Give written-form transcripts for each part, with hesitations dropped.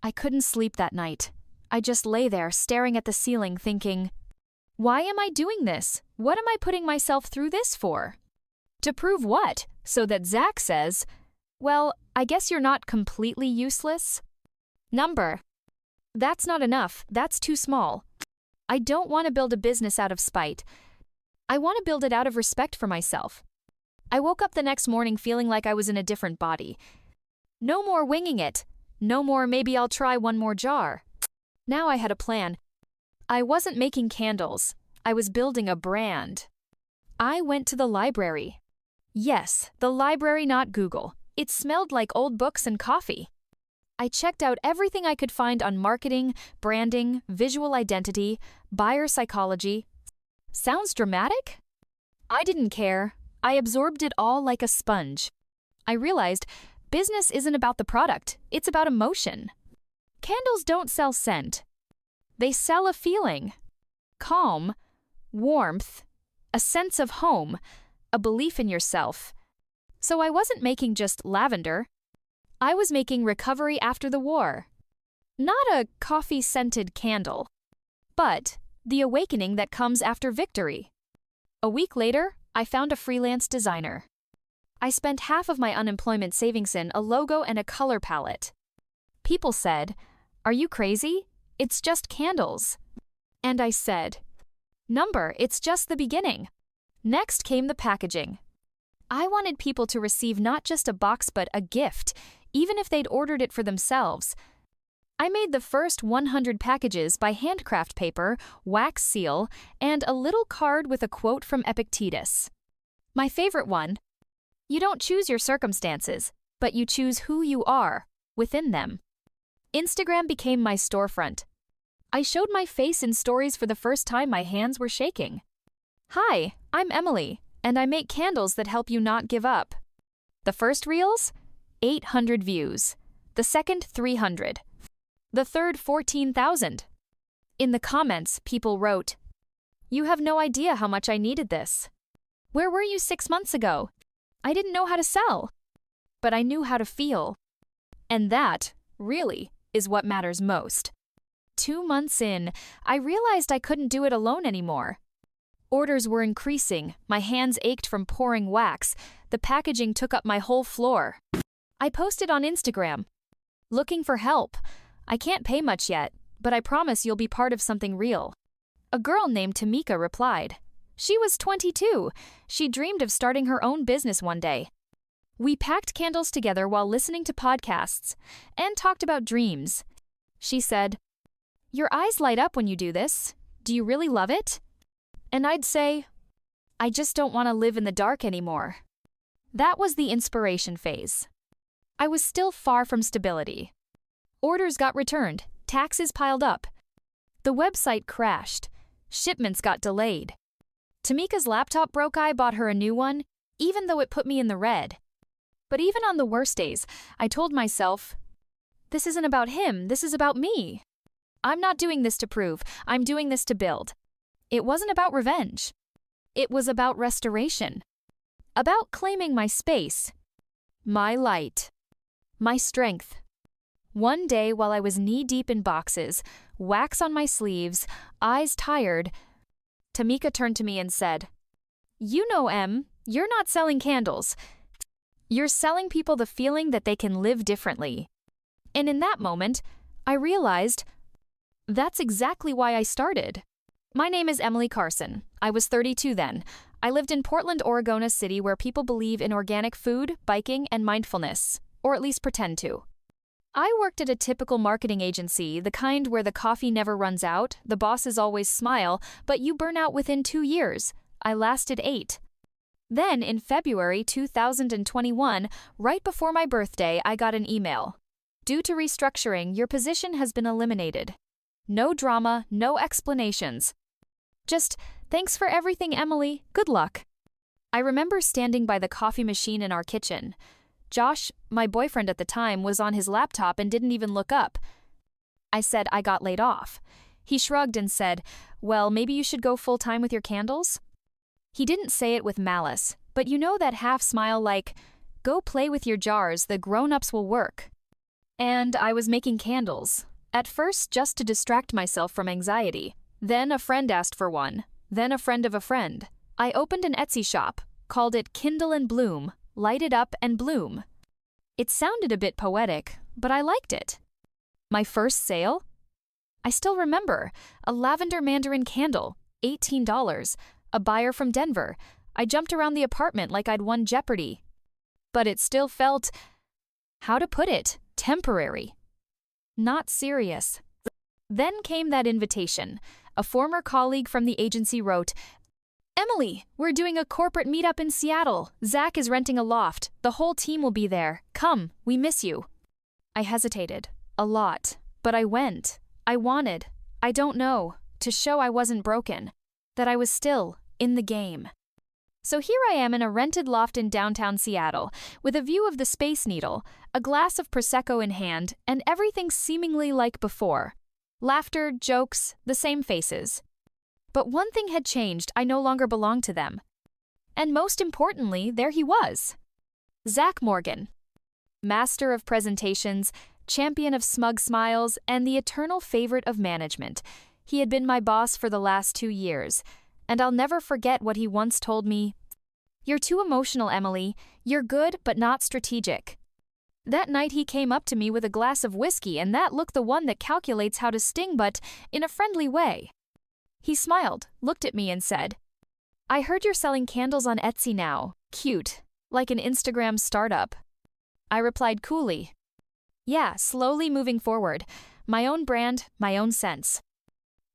I couldn't sleep that night. I just lay there staring at the ceiling thinking, why am I doing this? What am I putting myself through this for? To prove what? So that Zach says, well, I guess you're not completely useless? Number. That's not enough. That's too small. I don't want to build a business out of spite. I want to build it out of respect for myself. I woke up the next morning feeling like I was in a different body. No more winging it. No more maybe I'll try one more jar. Now I had a plan. I wasn't making candles. I was building a brand. I went to the library. Yes, the library, not Google. It smelled like old books and coffee. I checked out everything I could find on marketing, branding, visual identity, buyer psychology. Sounds dramatic? I didn't care. I absorbed it all like a sponge. I realized business isn't about the product, it's about emotion. Candles don't sell scent. They sell a feeling. Calm, warmth, a sense of home, a belief in yourself. So I wasn't making just lavender. I was making recovery after the war. Not a coffee-scented candle, but the awakening that comes after victory. A week later, I found a freelance designer. I spent half of my unemployment savings in a logo and a color palette. People said, "Are you crazy? It's just candles." And I said, "Number, it's just the beginning." Next came the packaging. I wanted people to receive not just a box but a gift, even if they'd ordered it for themselves. I made the first 100 packages by handcraft paper, wax seal, and a little card with a quote from Epictetus. My favorite one: "You don't choose your circumstances, but you choose who you are within them." Instagram became my storefront. I showed my face in stories for the first time. My hands were shaking. "Hi, I'm Emily, and I make candles that help you not give up." The first reels? 800 views. The second, 300. The third, 14,000. In the comments, people wrote, "You have no idea how much I needed this. Where were you 6 months ago? I didn't know how to sell. But I knew how to feel." And that, really, is what matters most. 2 months in, I realized I couldn't do it alone anymore. Orders were increasing, my hands ached from pouring wax, the packaging took up my whole floor. I posted on Instagram, "Looking for help. I can't pay much yet, but I promise you'll be part of something real." A girl named Tamika replied. She was 22. She dreamed of starting her own business one day. We packed candles together while listening to podcasts and talked about dreams. She said, "Your eyes light up when you do this. Do you really love it?" And I'd say, "I just don't want to live in the dark anymore." That was the inspiration phase. I was still far from stability. Orders got returned, taxes piled up. The website crashed, shipments got delayed. Tamika's laptop broke. I bought her a new one, even though it put me in the red. But even on the worst days, I told myself, this isn't about him, this is about me. I'm not doing this to prove, I'm doing this to build. It wasn't about revenge. It was about restoration. About claiming my space, my light, my strength. One day while I was knee-deep in boxes, wax on my sleeves, eyes tired, Tamika turned to me and said, "You know, Em, you're not selling candles. You're selling people the feeling that they can live differently." And in that moment, I realized that's exactly why I started. My name is Emily Carson. I was 32 then. I lived in Portland, Oregon, a city where people believe in organic food, biking, and mindfulness, or at least pretend to. I worked at a typical marketing agency, the kind where the coffee never runs out, the bosses always smile, but you burn out within 2 years. I lasted 8. Then, in February 2021, right before my birthday, I got an email. "Due to restructuring, your position has been eliminated." No drama, no explanations. Just, "Thanks for everything, Emily. Good luck." I remember standing by the coffee machine in our kitchen. Josh, my boyfriend at the time, was on his laptop and didn't even look up. I said I got laid off. He shrugged and said, "Well, maybe you should go full-time with your candles?" He didn't say it with malice, but you know that half smile like, "Go play with your jars, the grown-ups will work." And I was making candles. At first, just to distract myself from anxiety. Then a friend asked for one. Then a friend of a friend. I opened an Etsy shop, called it Kindle and Bloom, light it up and bloom. It sounded a bit poetic, but I liked it. My first sale? I still remember. A lavender mandarin candle, $18. A buyer from Denver. I jumped around the apartment like I'd won Jeopardy. But it still felt, how to put it, temporary. Not serious. Then came that invitation. A former colleague from the agency wrote, "Emily, we're doing a corporate meetup in Seattle. Zach is renting a loft. The whole team will be there. Come, we miss you." I hesitated. A lot. But I went. I wanted, I don't know, to show I wasn't broken. That I was still in the game. So here I am in a rented loft in downtown Seattle, with a view of the Space Needle, a glass of Prosecco in hand, and everything seemingly like before. Laughter, jokes, the same faces. But one thing had changed. I no longer belonged to them. And most importantly, there he was. Zach Morgan. Master of presentations, champion of smug smiles, and the eternal favorite of management. He had been my boss for the last 2 years, and I'll never forget what he once told me. "You're too emotional, Emily. You're good, but not strategic." That night he came up to me with a glass of whiskey, and that look the one that calculates how to sting, but in a friendly way. He smiled, looked at me and said, "I heard you're selling candles on Etsy now. Cute. Like an Instagram startup." I replied coolly, "Yeah, slowly moving forward. My own brand, my own sense."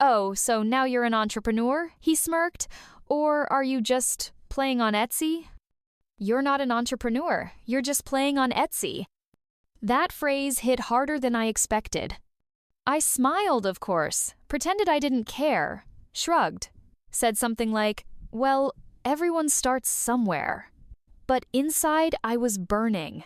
"Oh, so now you're an entrepreneur?" he smirked. "Or are you just playing on Etsy?" "You're not an entrepreneur. You're just playing on Etsy." That phrase hit harder than I expected. I smiled, of course, pretended I didn't care, shrugged, said something like, "Well, everyone starts somewhere." But inside, I was burning.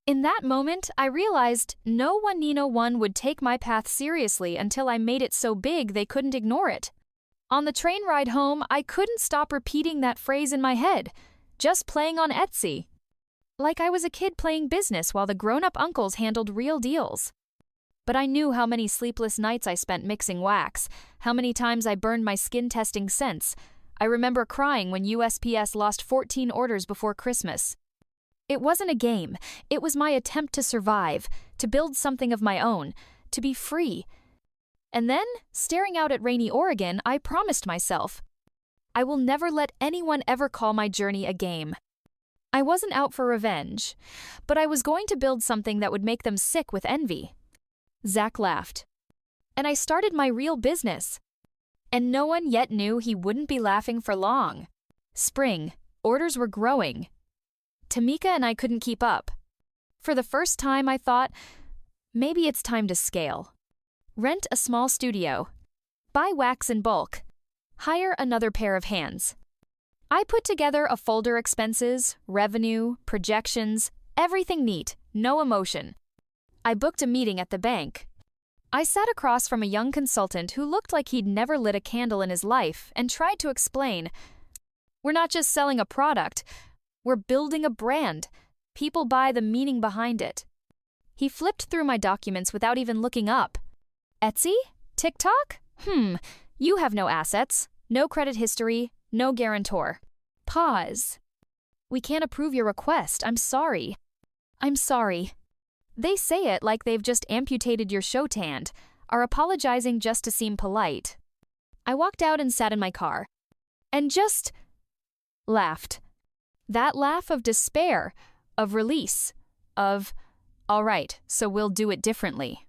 In that moment, I realized no one would take my path seriously until I made it so big they couldn't ignore it. On the train ride home, I couldn't stop repeating that phrase in my head, just playing on Etsy. Like I was a kid playing business while the grown-up uncles handled real deals. But I knew how many sleepless nights I spent mixing wax, how many times I burned my skin testing scents. I remember crying when USPS lost 14 orders before Christmas. It wasn't a game. It was my attempt to survive, to build something of my own, to be free. And then, staring out at rainy Oregon, I promised myself, I will never let anyone ever call my journey a game. I wasn't out for revenge, but I was going to build something that would make them sick with envy. Zach laughed. And I started my real business. And no one yet knew he wouldn't be laughing for long. Spring, orders were growing. Tamika and I couldn't keep up. For the first time, I thought, maybe it's time to scale. Rent a small studio. Buy wax in bulk. Hire another pair of hands. I put together a folder: expenses, revenue, projections, everything neat, no emotion. I booked a meeting at the bank. I sat across from a young consultant who looked like he'd never lit a candle in his life and tried to explain, "We're not just selling a product, we're building a brand. People buy the meaning behind it." He flipped through my documents without even looking up. "Etsy? TikTok? You have no assets, no credit history, no guarantor." Pause. "We can't approve your request. I'm sorry." "I'm sorry." They say it like they've just amputated your show tand, are apologizing just to seem polite. I walked out and sat in my car. And just laughed. That laugh of despair, of release, of, all right, so we'll do it differently.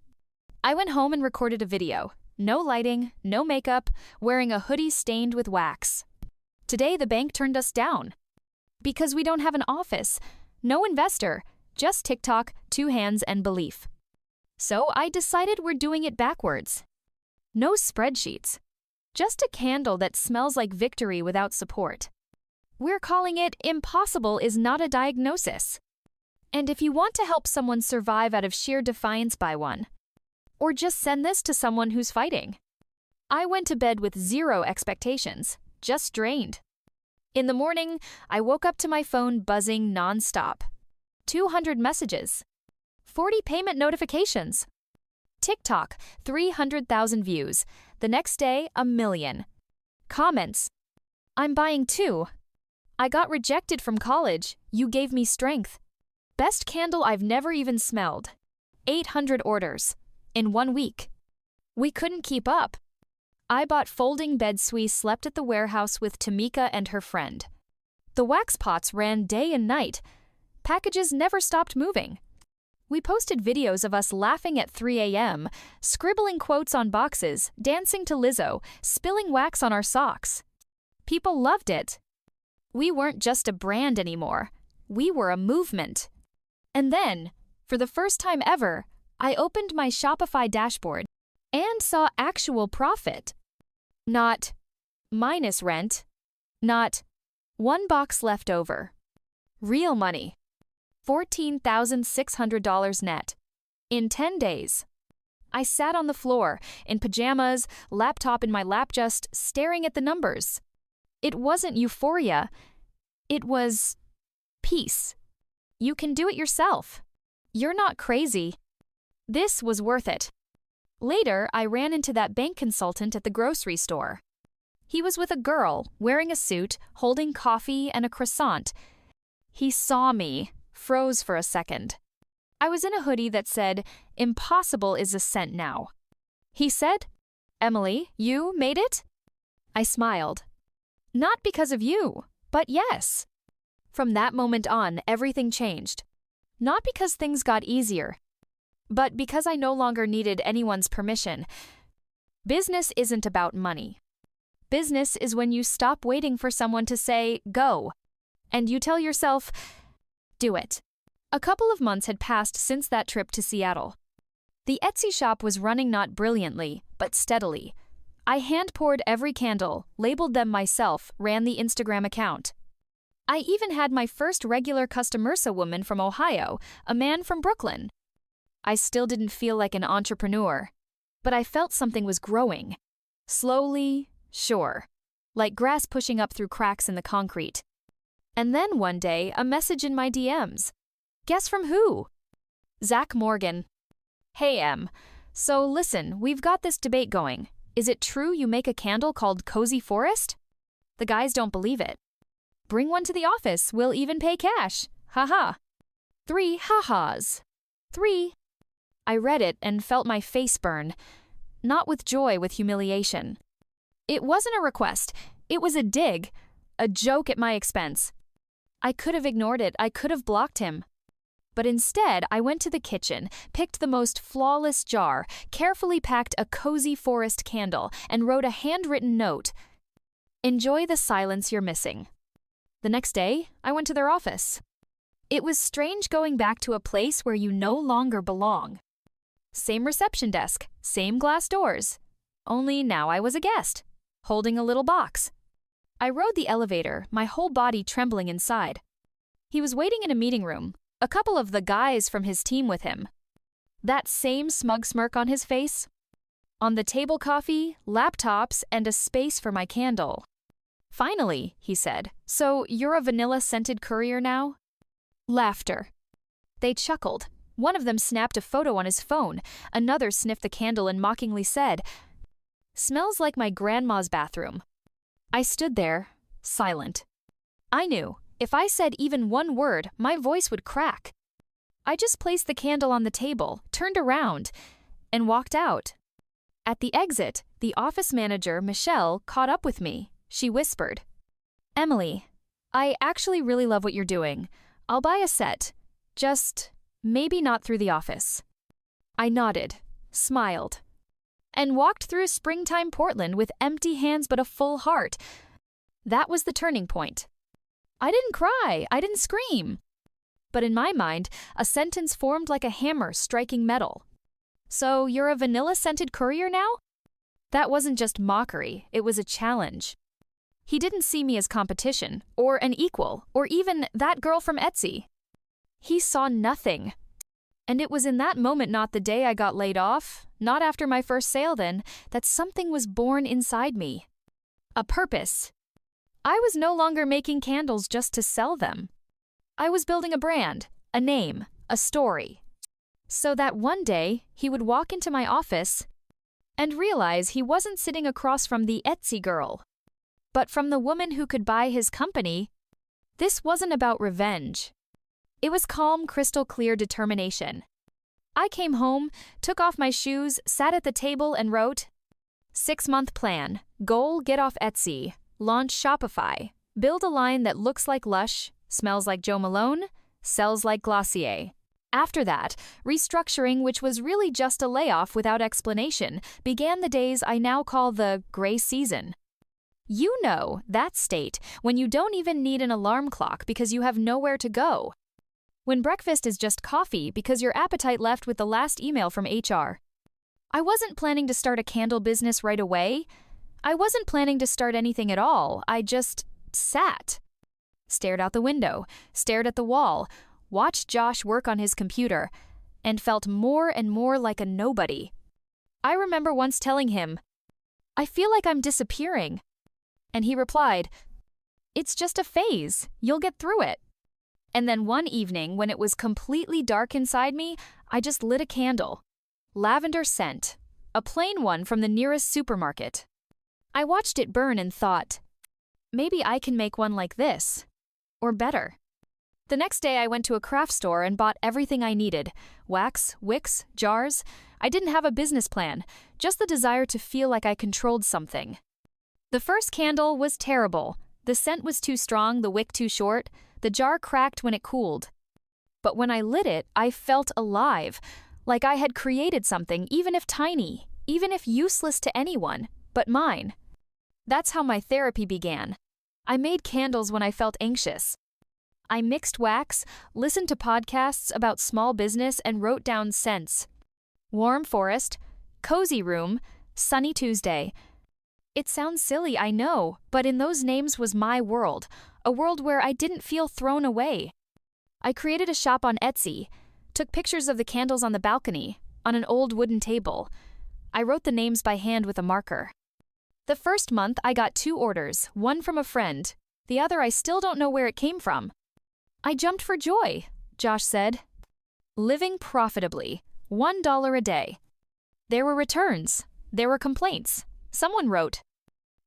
I went home and recorded a video. No lighting, no makeup, wearing a hoodie stained with wax. Today the bank turned us down. Because we don't have an office, no investor, just TikTok, 2 hands, and belief. So I decided we're doing it backwards. No spreadsheets. Just a candle that smells like victory without support. We're calling it "Impossible is not a diagnosis." And if you want to help someone survive out of sheer defiance, buy one. Or just send this to someone who's fighting. I went to bed with 0 expectations, just drained. In the morning, I woke up to my phone buzzing nonstop. 200 messages. 40 payment notifications. TikTok, 300,000 views. The next day, 1,000,000. Comments. I'm buying too. I got rejected from college. You gave me strength. Best candle I've never even smelled. 800 orders. In 1 week. We couldn't keep up. I bought folding bed. We slept at the warehouse with Tamika and her friend. The wax pots ran day and night. Packages never stopped moving. We posted videos of us laughing at 3 a.m., scribbling quotes on boxes, dancing to Lizzo, spilling wax on our socks. People loved it. We weren't just a brand anymore. We were a movement. And then, for the first time ever, I opened my Shopify dashboard and saw actual profit. Not minus rent. Not 1 box left over. Real money. $14,600 net. In 10 days. I sat on the floor, in pajamas, laptop in my lap, just staring at the numbers. It wasn't euphoria. It was peace. You can do it yourself. You're not crazy. This was worth it. Later, I ran into that bank consultant at the grocery store. He was with a girl, wearing a suit, holding coffee and a croissant. He saw me, froze for a second. I was in a hoodie that said, "Impossible is a cent now." He said, "Emily, you made it?" I smiled. Not because of you, but yes. From that moment on, everything changed. Not because things got easier, but because I no longer needed anyone's permission. Business isn't about money. Business is when you stop waiting for someone to say, "Go," and you tell yourself, "Do it." A couple of months had passed since that trip to Seattle. The Etsy shop was running not brilliantly, but steadily. I hand-poured every candle, labeled them myself, ran the Instagram account. I even had my first regular customersa woman from Ohio, a man from Brooklyn. I still didn't feel like an entrepreneur, but I felt something was growing. Slowly, sure, like grass pushing up through cracks in the concrete. And then one day, a message in my DMs. Guess from who? Zach Morgan. Hey, Em. So listen, we've got this debate going. Is it true you make a candle called Cozy Forest? The guys don't believe it. Bring one to the office, we'll even pay cash. Haha. 3 ha-has. 3. I read it and felt my face burn. Not with joy, with humiliation. It wasn't a request. It was a dig. A joke at my expense. I could have ignored it. I could have blocked him. But instead, I went to the kitchen, picked the most flawless jar, carefully packed a Cozy Forest candle, and wrote a handwritten note. Enjoy the silence you're missing. The next day, I went to their office. It was strange going back to a place where you no longer belong. Same reception desk, same glass doors. Only now I was a guest, holding a little box. I rode the elevator, my whole body trembling inside. He was waiting in a meeting room, a couple of the guys from his team with him. That same smug smirk on his face. On the table, coffee, laptops, and a space for my candle. Finally, he said, so you're a vanilla-scented courier now? Laughter. They chuckled. One of them snapped a photo on his phone. Another sniffed the candle and mockingly said, "Smells like my grandma's bathroom." I stood there, silent. I knew, if I said even one word, my voice would crack. I just placed the candle on the table, turned around, and walked out. At the exit, the office manager, Michelle, caught up with me. She whispered, "Emily, I actually really love what you're doing. I'll buy a set. Just maybe not through the office." I nodded, smiled, and walked through springtime Portland with empty hands but a full heart. That was the turning point. I didn't cry, I didn't scream. But in my mind, a sentence formed like a hammer striking metal. So you're a vanilla-scented courier now? That wasn't just mockery, it was a challenge. He didn't see me as competition, or an equal, or even that girl from Etsy. He saw nothing. And it was in that moment, not the day I got laid off, not after my first sale then, that something was born inside me. A purpose. I was no longer making candles just to sell them. I was building a brand, a name, a story. So that one day, he would walk into my office and realize he wasn't sitting across from the Etsy girl, but from the woman who could buy his company. This wasn't about revenge. It was calm, crystal clear determination. I came home, took off my shoes, sat at the table and wrote, 6-month plan, goal, get off Etsy, launch Shopify, build a line that looks like Lush, smells like Jo Malone, sells like Glossier. After that, restructuring, which was really just a layoff without explanation, began the days I now call the gray season. You know, that state when you don't even need an alarm clock because you have nowhere to go. When breakfast is just coffee because your appetite left with the last email from HR. I wasn't planning to start a candle business right away. I wasn't planning to start anything at all. I just sat. Stared out the window, stared at the wall, watched Josh work on his computer, and felt more and more like a nobody. I remember once telling him, I feel like I'm disappearing. And he replied, it's just a phase. You'll get through it. And then one evening, when it was completely dark inside me, I just lit a candle. Lavender scent. A plain one from the nearest supermarket. I watched it burn and thought, maybe I can make one like this. Or better. The next day I went to a craft store and bought everything I needed. Wax, wicks, jars. I didn't have a business plan, just the desire to feel like I controlled something. The first candle was terrible. The scent was too strong, the wick too short. The jar cracked when it cooled. But when I lit it, I felt alive, like I had created something, even if tiny, even if useless to anyone, but mine. That's how my therapy began. I made candles when I felt anxious. I mixed wax, listened to podcasts about small business, and wrote down scents. Warm forest, cozy room, sunny Tuesday. It sounds silly, I know, but in those names was my world, a world where I didn't feel thrown away. I created a shop on Etsy, took pictures of the candles on the balcony, on an old wooden table. I wrote the names by hand with a marker. The first month I got 2 orders, one from a friend, the other I still don't know where it came from. I jumped for joy, Josh said. Living profitably, $1 a day. There were returns, there were complaints. Someone wrote,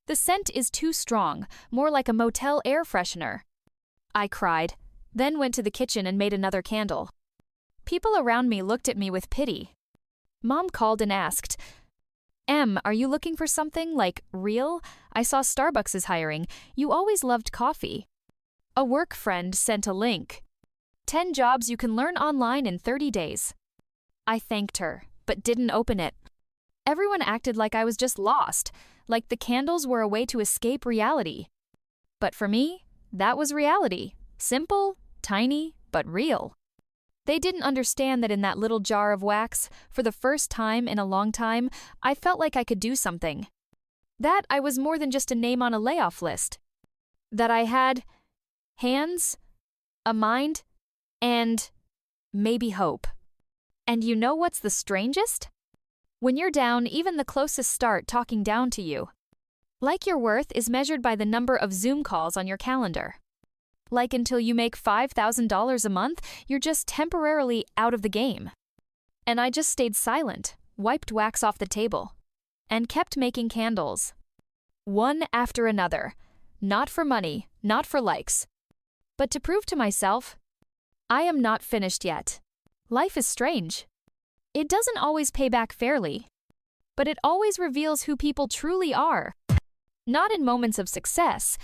the scent is too strong, more like a motel air freshener. I cried, then went to the kitchen and made another candle. People around me looked at me with pity. Mom called and asked, are you looking for something, like, real? I saw Starbucks is hiring. You always loved coffee. A work friend sent a link. 10 jobs you can learn online in 30 days. I thanked her, but didn't open it. Everyone acted like I was just lost, like the candles were a way to escape reality. But for me, that was reality. Simple, tiny, but real. They didn't understand that in that little jar of wax, for the first time in a long time, I felt like I could do something. That I was more than just a name on a layoff list. That I had hands, a mind, and maybe hope. And you know what's the strangest? When you're down, even the closest start talking down to you. Like your worth is measured by the number of Zoom calls on your calendar. Like until you make $5,000 a month, you're just temporarily out of the game. And I just stayed silent, wiped wax off the table, and kept making candles. One after another. Not for money, not for likes. But to prove to myself, I am not finished yet. Life is strange. It doesn't always pay back fairly, but it always reveals who people truly are. Not in moments of success,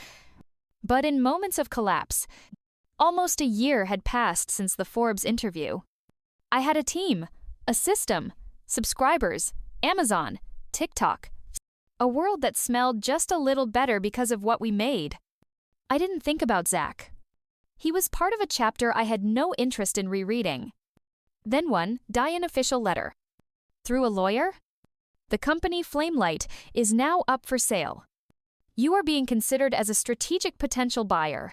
but in moments of collapse. Almost a year had passed since the Forbes interview. I had a team, a system, subscribers, Amazon, TikTok, a world that smelled just a little better because of what we made. I didn't think about Zach. He was part of a chapter I had no interest in rereading. Then one, an official letter. Through a lawyer? The company Flamelight is now up for sale. You are being considered as a strategic potential buyer.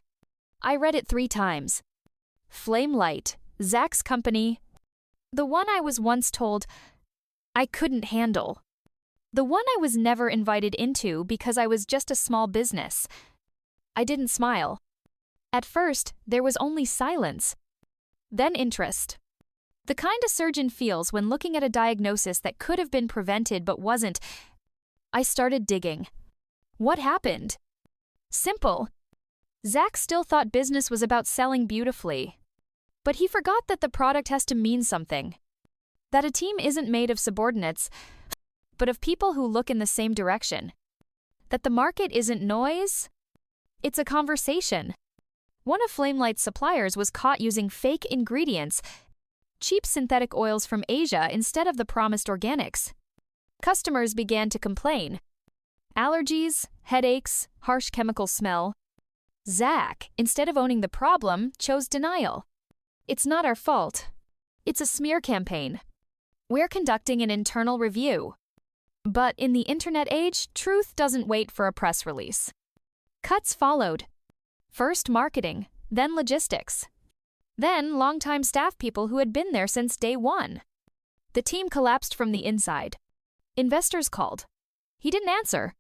I read it 3 times. Flamelight, Zach's company. The one I was once told I couldn't handle. The one I was never invited into because I was just a small business. I didn't smile. At first, there was only silence. Then interest. The kind a surgeon feels when looking at a diagnosis that could have been prevented but wasn't. I started digging. What happened? Simple. Zach still thought business was about selling beautifully. But he forgot that the product has to mean something. That a team isn't made of subordinates, but of people who look in the same direction. That the market isn't noise, it's a conversation. One of Flamelight's suppliers was caught using fake ingredients, cheap synthetic oils from Asia instead of the promised organics. Customers began to complain. Allergies, headaches, harsh chemical smell. Zach, instead of owning the problem, chose denial. It's not our fault. It's a smear campaign. We're conducting an internal review. But in the internet age, truth doesn't wait for a press release. Cuts followed. First marketing, then logistics. Then longtime staff people who had been there since day one. The team collapsed from the inside. Investors called. He didn't answer.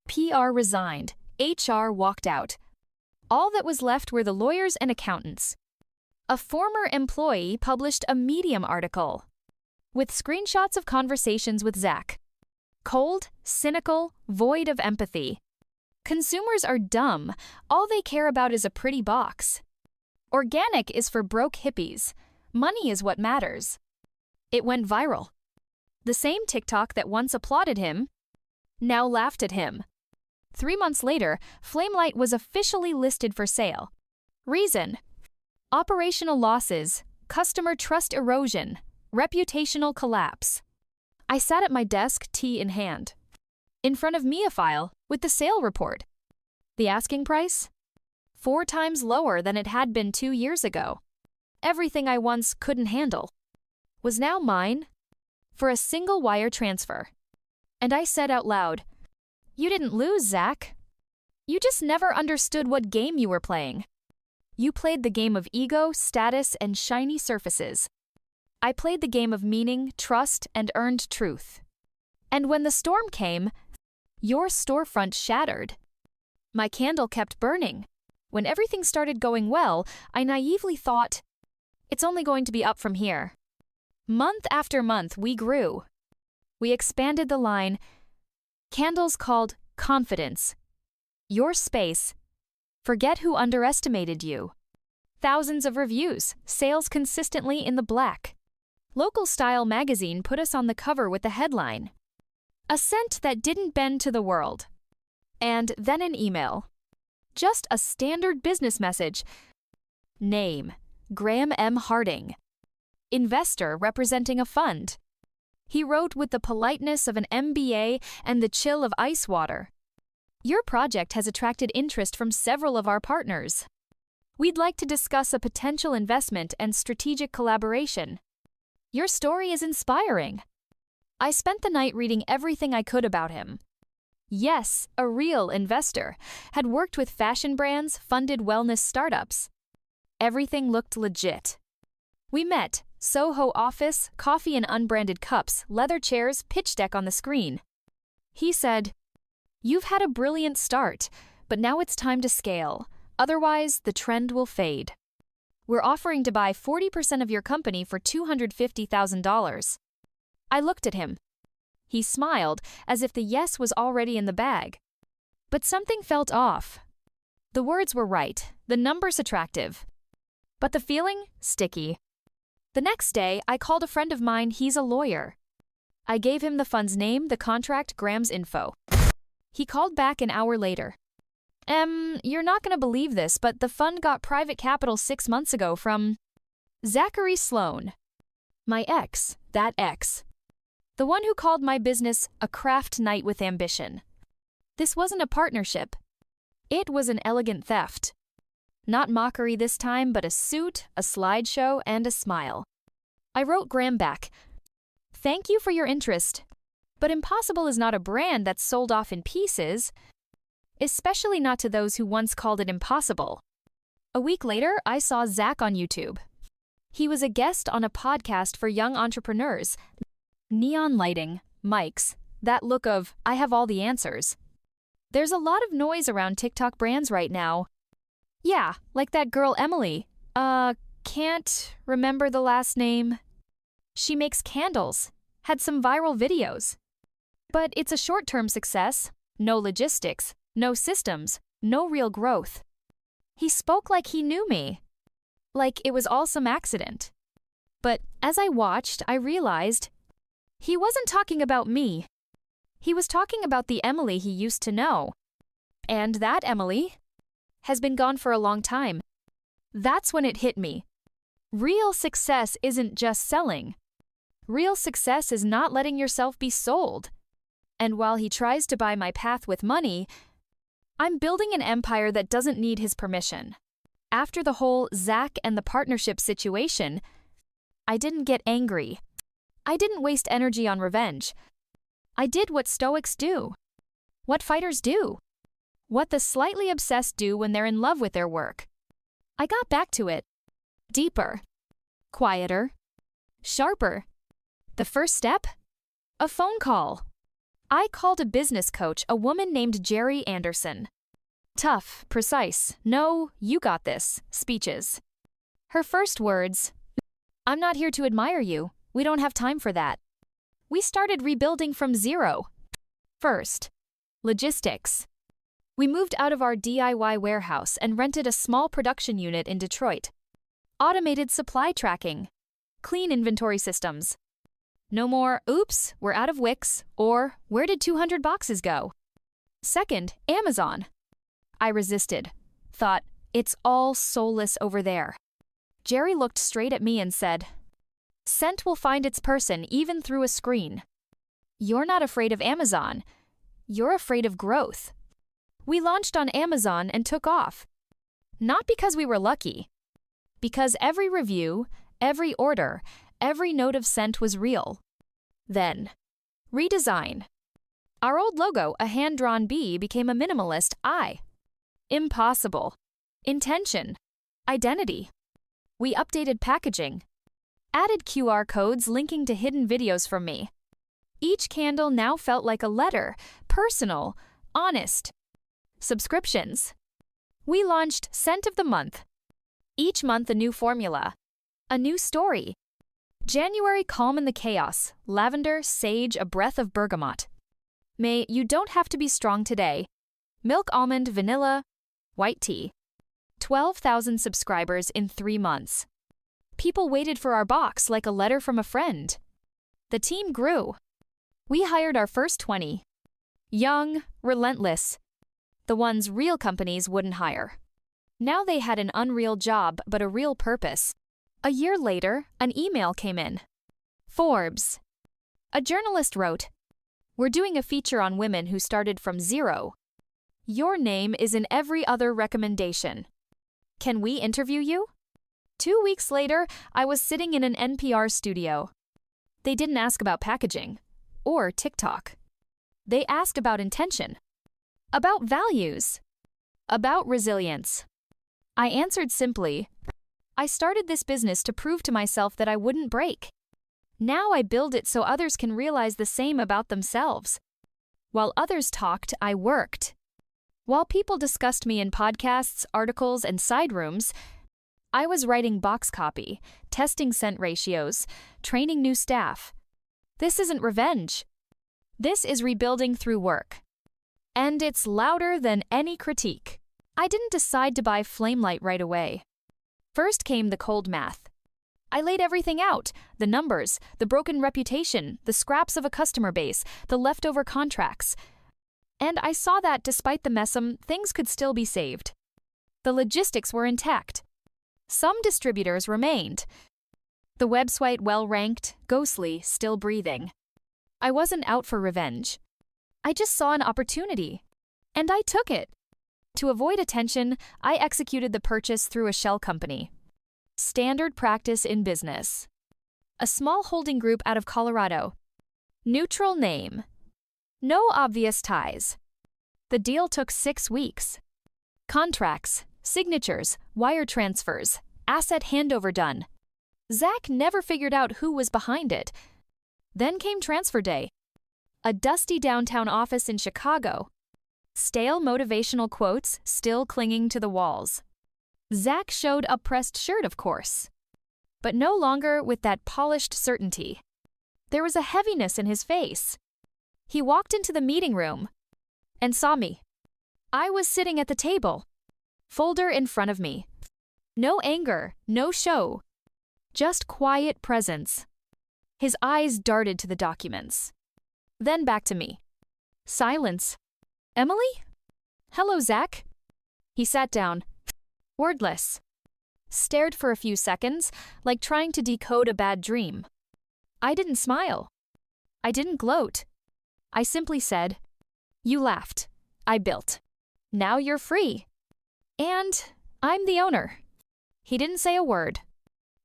PR resigned. HR walked out. All that was left were the lawyers and accountants. A former employee published a Medium article with screenshots of conversations with Zach. Cold, cynical, void of empathy. Consumers are dumb. All they care about is a pretty box. Organic is for broke hippies. Money is what matters. It went viral. The same TikTok that once applauded him now laughed at him. 3 months later, Flamelight was officially listed for sale. Reason: operational losses, customer trust erosion, reputational collapse. I sat at my desk, tea in hand. In front of me a file with the sale report. The asking price? 4 times lower than it had been 2 years ago. Everything I once couldn't handle was now mine for a single wire transfer. And I said out loud, "You didn't lose, Zach. You just never understood what game you were playing. You played the game of ego, status, and shiny surfaces. I played the game of meaning, trust, and earned truth. And when the storm came, your storefront shattered. My candle kept burning. When everything started going well, I naively thought, it's only going to be up from here." Month after month, we grew. We expanded the line. Candles called confidence. Your space. Forget who underestimated you. Thousands of reviews, sales consistently in the black. Local Style magazine put us on the cover with the headline, "A scent that didn't bend to the world." And then an email. Just a standard business message. Name: Graham M. Harding. Investor representing a fund. He wrote with the politeness of an MBA and the chill of ice water. Your project has attracted interest from several of our partners. We'd like to discuss a potential investment and strategic collaboration. Your story is inspiring. I spent the night reading everything I could about him. Yes, a real investor, had worked with fashion brands, funded wellness startups. Everything looked legit. We met, Soho office, coffee in unbranded cups, leather chairs, pitch deck on the screen. He said, "You've had a brilliant start, but now it's time to scale. Otherwise, the trend will fade. We're offering to buy 40% of your company for $250,000. I looked at him. He smiled, as if the yes was already in the bag. But something felt off. The words were right, the numbers attractive. But the feeling? Sticky. The next day, I called a friend of mine. He's a lawyer. I gave him the fund's name, the contract, Graham's info. He called back an hour later. You're not going to believe this, but the fund got private capital 6 months ago from Zachary Sloan. My ex, that ex. The one who called my business a craft night with ambition. This wasn't a partnership. It was an elegant theft. Not mockery this time, but a suit, a slideshow, and a smile. I wrote Graham back. Thank you for your interest. But Impossible is not a brand that's sold off in pieces. Especially not to those who once called it impossible. A week later, I saw Zach on YouTube. He was a guest on a podcast for young entrepreneurs. Neon lighting, mics, that look of, I have all the answers. There's a lot of noise around TikTok brands right now. Yeah, like that girl Emily. Can't remember the last name. She makes candles, had some viral videos. But it's a short-term success, no logistics, no systems, no real growth. He spoke like he knew me, like it was all some accident. But as I watched, I realized he wasn't talking about me. He was talking about the Emily he used to know. And that Emily has been gone for a long time. That's when it hit me. Real success isn't just selling. Real success is not letting yourself be sold. And while he tries to buy my path with money, I'm building an empire that doesn't need his permission. After the whole Zach and the partnership situation, I didn't get angry. I didn't waste energy on revenge. I did what Stoics do, what fighters do, what the slightly obsessed do when they're in love with their work. I got back to it. Deeper, quieter, sharper. The first step? A phone call. I called a business coach, a woman named Jerry Anderson. Tough, precise, no, you got this, speeches. Her first words, "I'm not here to admire you. We don't have time for that." We started rebuilding from zero. First, logistics. We moved out of our DIY warehouse and rented a small production unit in Detroit. Automated supply tracking. Clean inventory systems. No more, "Oops, we're out of wicks," or "Where did 200 boxes go?" Second, Amazon. I resisted. Thought, it's all soulless over there. Jerry looked straight at me and said, "Scent will find its person even through a screen. You're not afraid of Amazon. You're afraid of growth." We launched on Amazon and took off. Not because we were lucky. Because every review, every order, every note of scent was real. Then, redesign. Our old logo, a hand-drawn bee, became a minimalist I. Impossible. Intention. Identity. We updated packaging. Added QR codes linking to hidden videos from me. Each candle now felt like a letter, personal, honest. Subscriptions. We launched Scent of the Month. Each month a new formula. A new story. January, calm in the chaos. Lavender, sage, a breath of bergamot. May, you don't have to be strong today. Milk, almond, vanilla, white tea. 12,000 subscribers in 3 months. People waited for our box like a letter from a friend. The team grew. We hired our first 20. Young, relentless. The ones real companies wouldn't hire. Now they had an unreal job but a real purpose. A year later, an email came in. Forbes. A journalist wrote, "We're doing a feature on women who started from zero. Your name is in every other recommendation. Can we interview you?" 2 weeks later, I was sitting in an NPR studio. They didn't ask about packaging or TikTok. They asked about intention, about values, about resilience. I answered simply, "I started this business to prove to myself that I wouldn't break. Now I build it so others can realize the same about themselves." While others talked, I worked. While people discussed me in podcasts, articles, and side rooms, I was writing box copy, testing scent ratios, training new staff. This isn't revenge. This is rebuilding through work. And it's louder than any critique. I didn't decide to buy Flamelight right away. First came the cold math. I laid everything out, the numbers, the broken reputation, the scraps of a customer base, the leftover contracts. And I saw that despite the messum, things could still be saved. The logistics were intact. Some distributors remained. The website well-ranked, ghostly, still breathing. I wasn't out for revenge. I just saw an opportunity. And I took it. To avoid attention, I executed the purchase through a shell company. Standard practice in business. A small holding group out of Colorado. Neutral name. No obvious ties. The deal took 6 weeks. Contracts, signatures, wire transfers, asset handover done. Zach never figured out who was behind it. Then came transfer day. A dusty downtown office in Chicago. Stale motivational quotes still clinging to the walls. Zach showed a pressed shirt, of course. but no longer with that polished certainty. There was a heaviness in his face. He walked into the meeting room and saw me. I was sitting at the table, folder in front of me. No anger, no show, just quiet presence. His eyes darted to the documents, then back to me. Silence. Emily? Hello, Zach. He sat down, wordless. Stared for a few seconds, like trying to decode a bad dream. I didn't smile. I didn't gloat. I simply said, "You laughed. I built. Now you're free. And I'm the owner." He didn't say a word,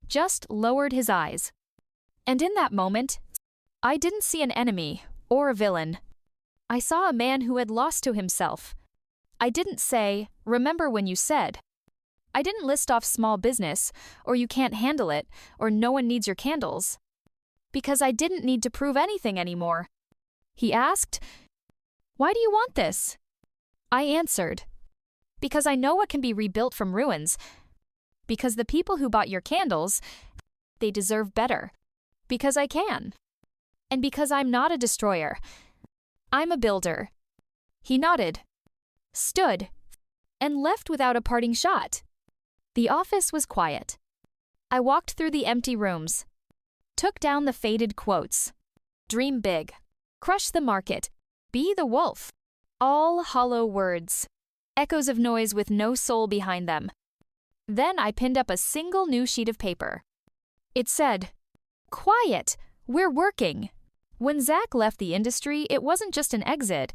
just lowered his eyes. And in that moment, I didn't see an enemy or a villain. I saw a man who had lost to himself. I didn't say, "Remember when you said." I didn't list off small business, or "you can't handle it," or "no one needs your candles." Because I didn't need to prove anything anymore. He asked, "Why do you want this?" I answered, "Because I know what can be rebuilt from ruins. Because the people who bought your candles, they deserve better. Because I can. And because I'm not a destroyer. I'm a builder." He nodded, stood, and left without a parting shot. The office was quiet. I walked through the empty rooms, took down the faded quotes. Dream big. Crush the market. Be the wolf. All hollow words. Echoes of noise with no soul behind them. Then I pinned up a single new sheet of paper. It said, "Quiet. We're working." When Zach left the industry, it wasn't just an exit.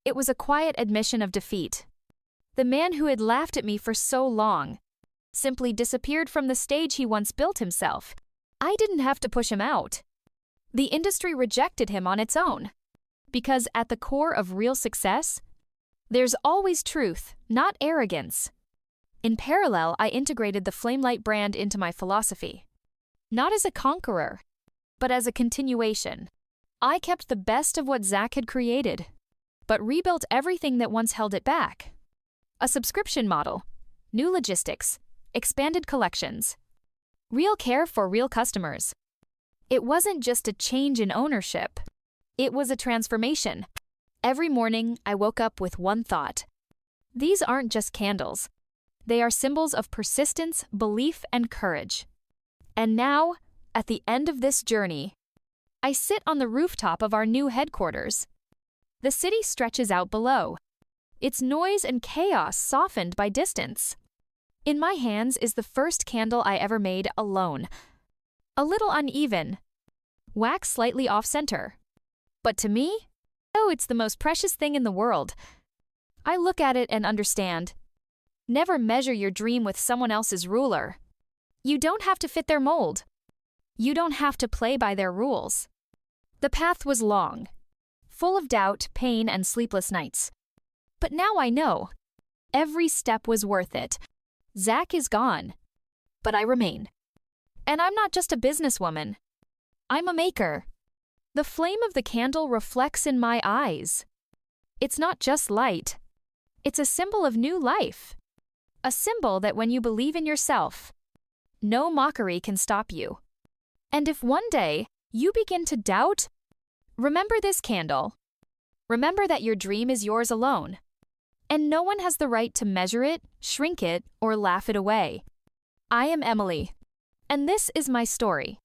It was a quiet admission of defeat. The man who had laughed at me for so long simply disappeared from the stage he once built himself. I didn't have to push him out. The industry rejected him on its own. Because at the core of real success, there's always truth, not arrogance. In parallel, I integrated the Flamelight brand into my philosophy. Not as a conqueror, but as a continuation. I kept the best of what Zach had created, but rebuilt everything that once held it back. A subscription model, new logistics, expanded collections, real care for real customers. It wasn't just a change in ownership. It was a transformation. Every morning, I woke up with one thought. These aren't just candles. They are symbols of persistence, belief, and courage. And now, at the end of this journey, I sit on the rooftop of our new headquarters. The city stretches out below, its noise and chaos softened by distance. In my hands is the first candle I ever made alone. A little uneven, wax slightly off-center. But to me, oh, it's the most precious thing in the world. I look at it and understand. Never measure your dream with someone else's ruler. You don't have to fit their mold. You don't have to play by their rules. The path was long, full of doubt, pain, and sleepless nights. But now I know. Every step was worth it. Zach is gone, but I remain. And I'm not just a businesswoman. I'm a maker. The flame of the candle reflects in my eyes. It's not just light. It's a symbol of new life. A symbol that when you believe in yourself, no mockery can stop you. And if one day you begin to doubt, remember this candle. Remember that your dream is yours alone. And no one has the right to measure it, shrink it, or laugh it away. I am Emily, and this is my story.